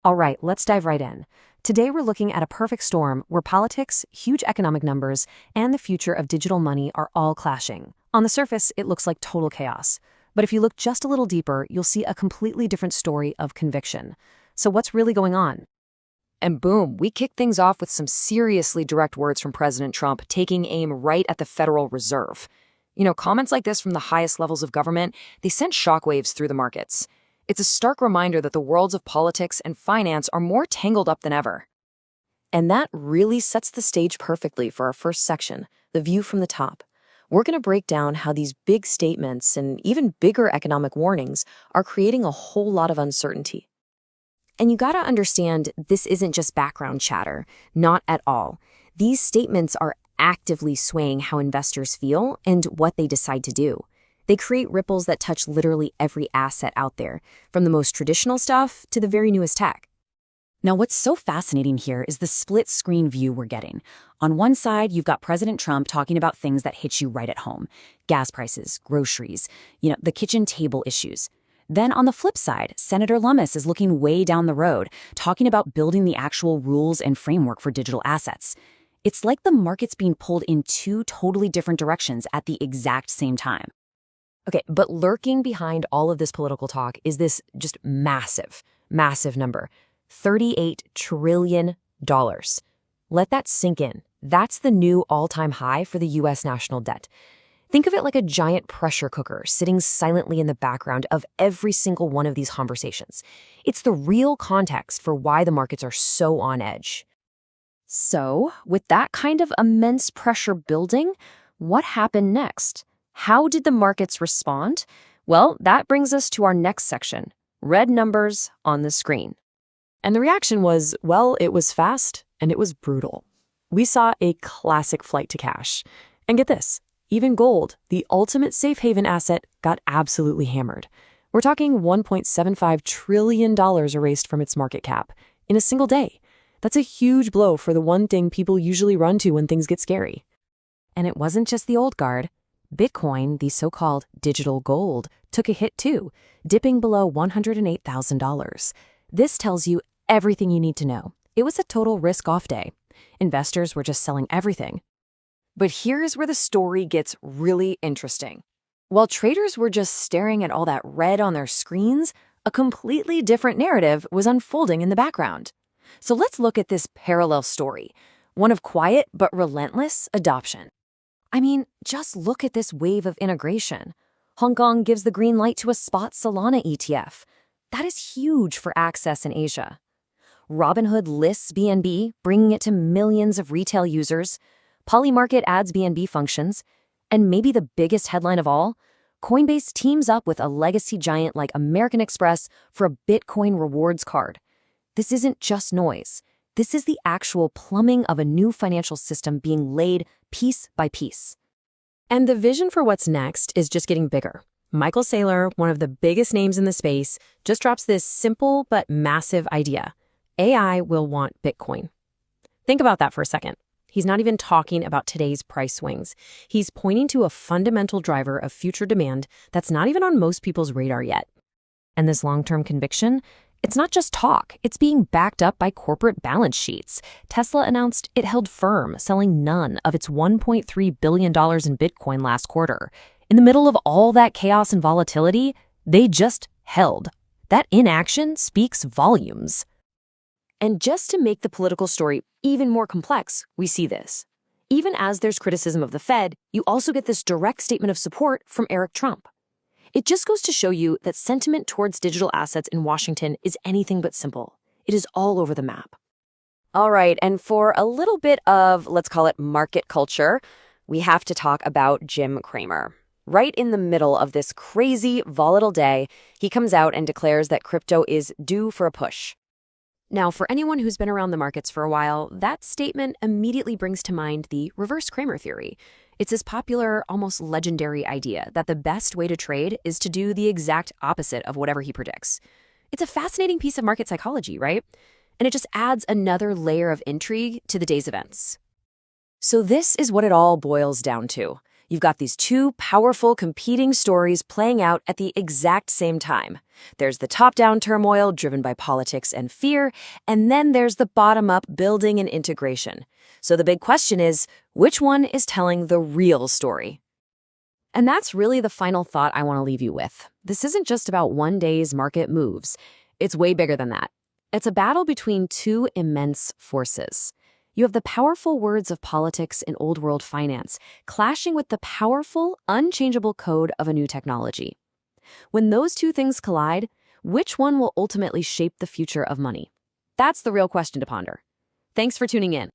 All right, let's dive right in. Today we're looking at a perfect storm where politics, huge economic numbers, and the future of digital money are all clashing. On the surface, it looks like total chaos. But if you look just a little deeper, you'll see a completely different story of conviction. So what's really going on? And boom, we kick things off with some seriously direct words from President Trump, taking aim right at the Federal Reserve. Comments like this from the highest levels of government, they sent shockwaves through the markets. It's a stark reminder that the worlds of politics and finance are more tangled up than ever. And that really sets the stage perfectly for our first section, the view from the top. We're going to break down how these big statements and even bigger economic warnings are creating a whole lot of uncertainty. And you gotta understand, this isn't just background chatter. Not at all. These statements are actively swaying how investors feel and what they decide to do. They create ripples that touch literally every asset out there, from the most traditional stuff to the very newest tech. Now, what's so fascinating here is the split-screen view we're getting. On one side, you've got President Trump talking about things that hit you right at home. Gas prices, groceries, the kitchen table issues. Then on the flip side, Senator Lummis is looking way down the road, talking about building the actual rules and framework for digital assets. It's like the market's being pulled in two totally different directions at the exact same time. Okay, but lurking behind all of this political talk is this just massive, massive number. $38 trillion. Let that sink in. That's the new all-time high for the U.S. national debt. Think of it like a giant pressure cooker sitting silently in the background of every single one of these conversations. It's the real context for why the markets are so on edge. So, with that kind of immense pressure building, what happened next? How did the markets respond? Well, that brings us to our next section, red numbers on the screen. And the reaction was, well, it was fast and it was brutal. We saw a classic flight to cash. And get this. Even gold, the ultimate safe haven asset, got absolutely hammered. We're talking $1.75 trillion erased from its market cap in a single day. That's a huge blow for the one thing people usually run to when things get scary. And it wasn't just the old guard. Bitcoin, the so-called digital gold, took a hit too, dipping below $108,000. This tells you everything you need to know. It was a total risk-off day. Investors were just selling everything. But here's where the story gets really interesting. While traders were just staring at all that red on their screens, a completely different narrative was unfolding in the background. So let's look at this parallel story, one of quiet but relentless adoption. I mean, just look at this wave of integration. Hong Kong gives the green light to a spot Solana ETF. That is huge for access in Asia. Robinhood lists BNB, bringing it to millions of retail users. Polymarket adds BNB functions, and maybe the biggest headline of all, Coinbase teams up with a legacy giant like American Express for a Bitcoin rewards card. This isn't just noise. This is the actual plumbing of a new financial system being laid piece by piece. And the vision for what's next is just getting bigger. Michael Saylor, one of the biggest names in the space, just drops this simple but massive idea. AI will want Bitcoin. Think about that for a second. He's not even talking about today's price swings. He's pointing to a fundamental driver of future demand that's not even on most people's radar yet. And this long-term conviction, it's not just talk. It's being backed up by corporate balance sheets. Tesla announced it held firm, selling none of its $1.3 billion in Bitcoin last quarter. In the middle of all that chaos and volatility, they just held. That inaction speaks volumes. And just to make the political story even more complex, we see this. Even as there's criticism of the Fed, you also get this direct statement of support from Eric Trump. It just goes to show you that sentiment towards digital assets in Washington is anything but simple. It is all over the map. All right, and for a little bit of, let's call it market culture, we have to talk about Jim Cramer. Right in the middle of this crazy, volatile day, he comes out and declares that crypto is due for a push. Now, for anyone who's been around the markets for a while, that statement immediately brings to mind the reverse Cramer theory. It's this popular, almost legendary idea that the best way to trade is to do the exact opposite of whatever he predicts. It's a fascinating piece of market psychology, right? And it just adds another layer of intrigue to the day's events. So this is what it all boils down to. You've got these two powerful competing stories playing out at the exact same time. There's the top-down turmoil driven by politics and fear, and then there's the bottom-up building and integration. So the big question is, which one is telling the real story? And that's really the final thought I want to leave you with. This isn't just about one day's market moves. It's way bigger than that. It's a battle between two immense forces. You have the powerful words of politics and old-world finance clashing with the powerful, unchangeable code of a new technology. When those two things collide, which one will ultimately shape the future of money? That's the real question to ponder. Thanks for tuning in.